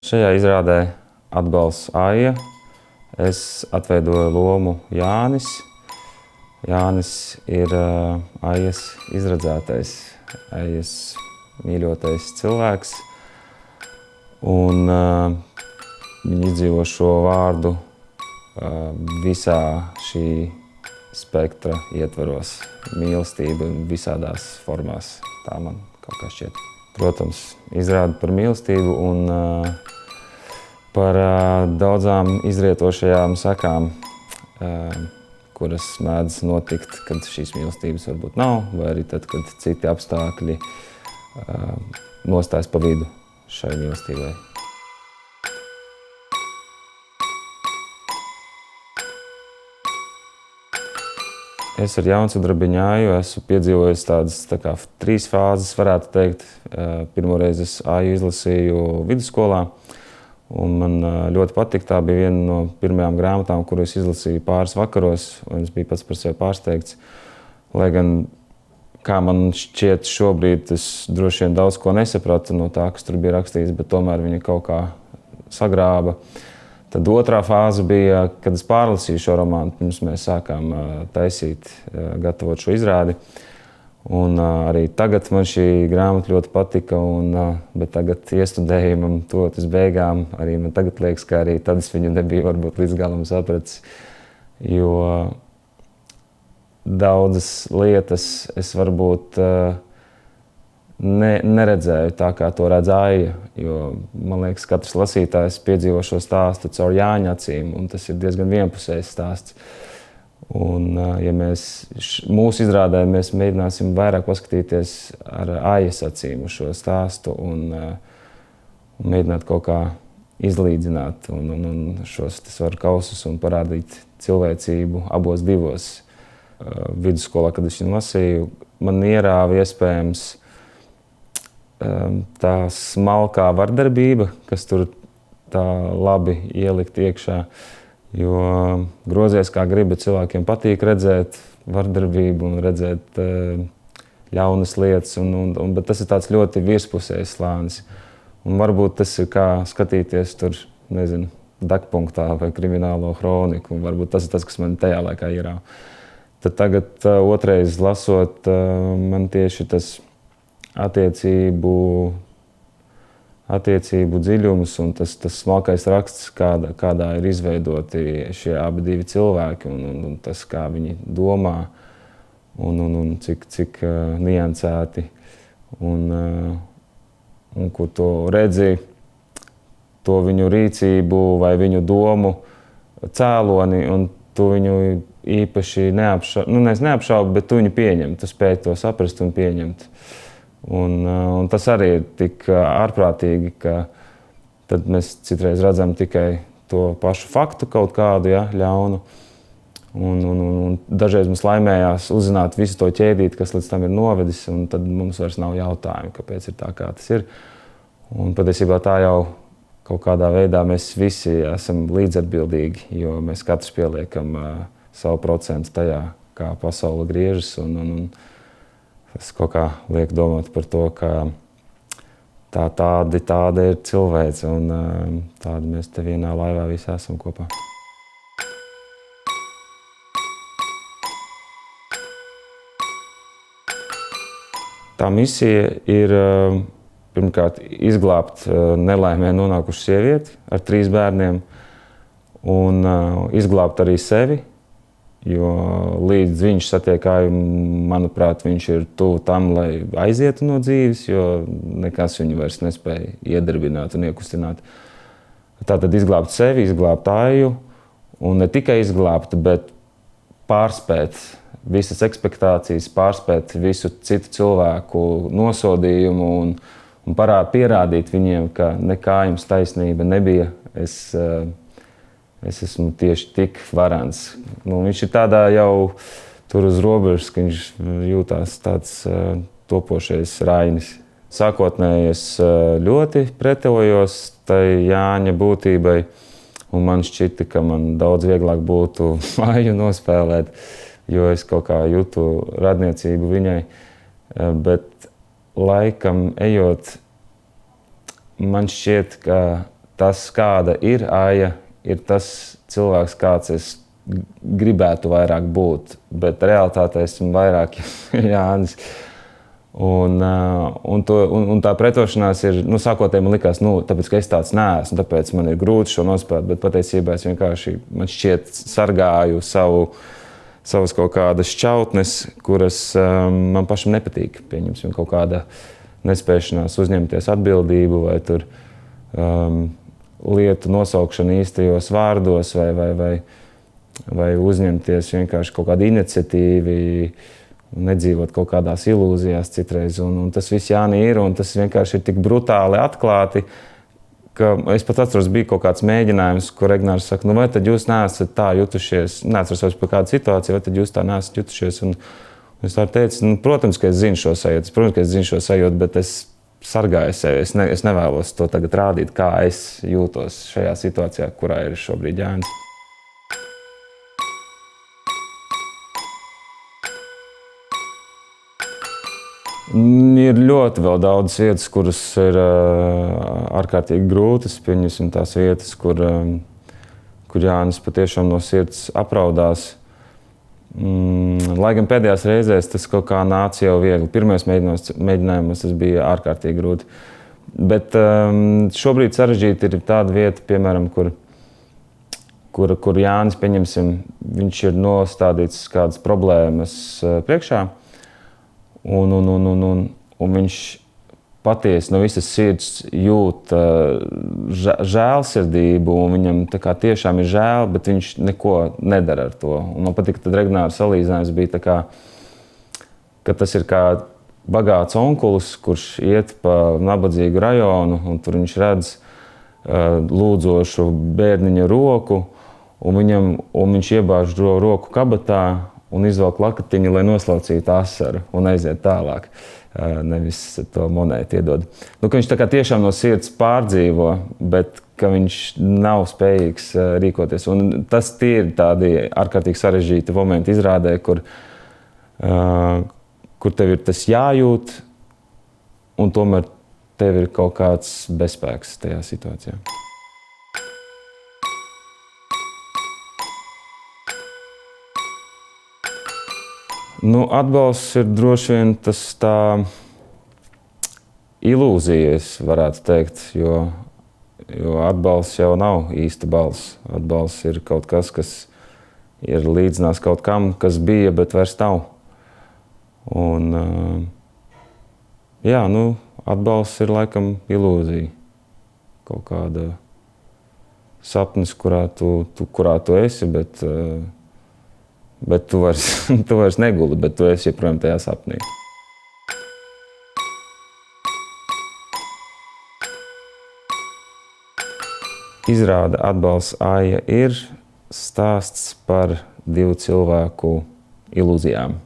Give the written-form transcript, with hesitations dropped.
Šajā izrādē atbalsts Aija. Es atveidoju lomu Jānis. Jānis ir Aijas izredzētais, Aijas mīļotais cilvēks. Un viņi izdzīvo šo vārdu visā šī spektra ietvaros. Mīlestība visādās formās. Tā man kaut kā šķiet. Protams, izrāda par mīlestību un par daudzām izrietošajām sekām, kuras mēdz notikt, kad šīs mīlestības varbūt nav, vai arī tad, kad citi apstākļi nostājas pa vidu šai mīlestībai. Es ar Jaunsudrabiņu Aju esmu piedzīvojis tādas trīs fāzes, varētu teikt. Pirmoreiz es Aju izlasīju vidusskolā, un man ļoti patika. Tā bija viena no pirmajām grāmatām, kuru es izlasīju pāris vakaros, un es biju pats par sevi pārsteigts. Lai gan, kā man šķiet šobrīd, es droši vien daudz ko nesapratu no tā, kas tur bija rakstīts, bet tomēr viņa kaut kā sagrāba. Tad otrā fāze bija, kad es pārlasīju šo romānu, pirms mēs sākām taisīt, gatavot šo izrādi. Un arī tagad man šī grāmata ļoti patika, bet tagad iestudējumam tuvoties beigām, arī man tagad liekas, ka arī tad es viņu nebiju varbūt līdz galam sapratis. Jo daudzas lietas es varbūt neredzēju tā, kā to redz Aija, jo, man liekas, katrs lasītājs piedzīvo šo stāstu caur Jāņa acīm, un tas ir diezgan vienpusējs stāsts. Un, ja mūsu izrādē mēs mēģināsim vairāk paskatīties ar Aijas acīm uz šo stāstu un mēģināt kaut kā izlīdzināt un šos svaru kausus un parādīt cilvēcību abos divos. Vidusskolā, kad es viņu lasīju, man ierāva iespējams tā smalkā vardarbība, kas tur tā labi ielikt iekšā, jo grozies kā gribi, cilvēkiem patīk redzēt vardarbību un redzēt ļaunas lietas, bet tas ir tāds ļoti virspusējs slānis. Un varbūt tas ir kā skatīties tur, nezinu, Dakpunktā vai Kriminālo kroniku, un varbūt tas ir tas, kas man tajā laikā ierāva. Tad tagad otrais lasot, man tieši tas attiecību dziļums un tas smalkais raksts, kādā ir izveidoti šie abi divi cilvēki un tas, kā viņi domā un cik niansēti un kur to redzi, to viņu rīcību vai viņu domu cēloni, un tu viņu īpaši neapšaubi, bet tu viņu pieņem, tu spēj to saprast un pieņemt. Un tas arī ir tik ārprātīgi, ka tad mēs citreiz redzam tikai to pašu faktu kaut kādu, ja, ļaunu. Un dažreiz mums laimējās uzzināt visu to ķēdīti, kas līdz tam ir novedis, un tad mums vairs nav jautājumu, kāpēc ir tā, kā tas ir. Un patiesībā tā jau kaut kādā veidā mēs visi esam līdzatbildīgi, jo mēs katrs pieliekam savu procentu tajā, kā pasaule griežas. Tas kaut kā liek domāt par to, ka tāda ir cilvēce, un tādi mēs te vienā laivā visi esam kopā. Tā misija ir pirmkārt izglābt nelaimē nonākušu sievieti ar 3 bērniem un izglābt arī sevi. Jo līdz viņš satiek Aju, manuprāt, viņš ir tuvu tam, lai aizietu no dzīves, jo nekas viņu vairs nespēja iedarbināt un iekustināt. Tātad izglābt sevi, izglābt Aju, un ne tikai izglābt, bet pārspēt visas ekspektācijas, pārspēt visu citu cilvēku nosodījumu un pierādīt viņiem, ka nekā jums taisnība nebija. Es esmu tieši tik varants. Viņš ir tādā jau tur uz robežas, ka viņš jūtās tāds topošais Rainis. Sākotnēji es ļoti pretējos tai Jāņa būtībai, un man šķita, ka man daudz vieglāk būtu Aju nospēlēt, jo es kaut kā jūtu radniecību viņai. Bet laikam ejot, man šķiet, ka tas, kāda ir Aija, ir tas cilvēks, kāds es gribētu vairāk būt, bet realitātē esmu vairāk Jānis. Un tā pretošanās ir, sākotnēji man likās, tāpēc, ka es tāds neesmu, tāpēc man ir grūti šo nospēlēt, bet patiesībā es vienkārši, man šķiet, sargāju savas kaut kādas šķautnes, kuras man pašam nepatīk. Pieņemsim, kaut kāda nespēšanās uzņemties atbildību vai tur lietu nosaukšanu īstajos vārdos vai uzņemties vienkārši kaut kādu iniciatīvu, nedzīvot kaut kādās ilūzijās citreiz. Un tas viss Jāni ir, un tas vienkārši ir tik brutāli atklāti, ka es pat atceros, bija kaut kāds mēģinājums, kur Egnārs saka, vai tad jūs neesat tā jutušies, neatceros vairs par kādu situāciju, vai tad jūs tā neesat jutušies. Un es tā teicu, protams, ka es zinu šo sajūtu, bet es sargāju sevi. Es nevēlos to tagad rādīt, kā es jūtos šajā situācijā, kurā ir šobrīd Jānis. Ir ļoti vēl daudz vietas, kuras ir ārkārtīgi grūtas. Pieņemsim tās vietas, kur Jānis patiešām no sirds apraudās. Lai gan pēdējās reizēs tas kaut kā nāca jau viegli. Pirmajos mēģinājumos tas bija ārkārtīgi grūti. Bet šobrīd sarežģīti ir tāda vieta, piemēram, kur Jānis, pieņemsim, viņš ir nostādīts kādas problēmas priekšā. Un viņš patiesi no visas sirds jūt žēlsirdību, un viņam tā kā tiešām ir žēl, bet viņš neko nedara ar to. Un man patīk, tad Regnāra salīdzinājums bija tā kā, ka tas ir kā bagāts onkulis, kurš iet pa nabadzīgu rajonu, un tur viņš redz lūdzošu bērniņa roku, un viņš iebāž roku kabatā, un izvelk lakatiņu, lai noslaucītu asaru un aiziet tālāk, nevis to monētu iedod. Ka viņš tā kā tiešām no sirds pārdzīvo, bet ka viņš nav spējīgs rīkoties. Un tas ir tādi ārkārtīgi sarežģīti momenti izrādē, kur tev ir tas jājūt, un tomēr tev ir kaut kāds bezspēks tajā situācijā. Atbalsts ir droši vien tas tā ilūzija, es varētu teikt, jo atbalsts jau nav īsta balss. Atbalsts ir kaut kas, kas ir līdzinās kaut kam, kas bija, bet vairs nav. Un, atbalsts ir laikam ilūzija. Kaut kāda sapnis, kurā tu esi, bet tu vairs neguli, bet tu esi joprojām tajā sapnī. Izrāde Atbalsts Aija ir stāsts par 2 cilvēku ilūzijām.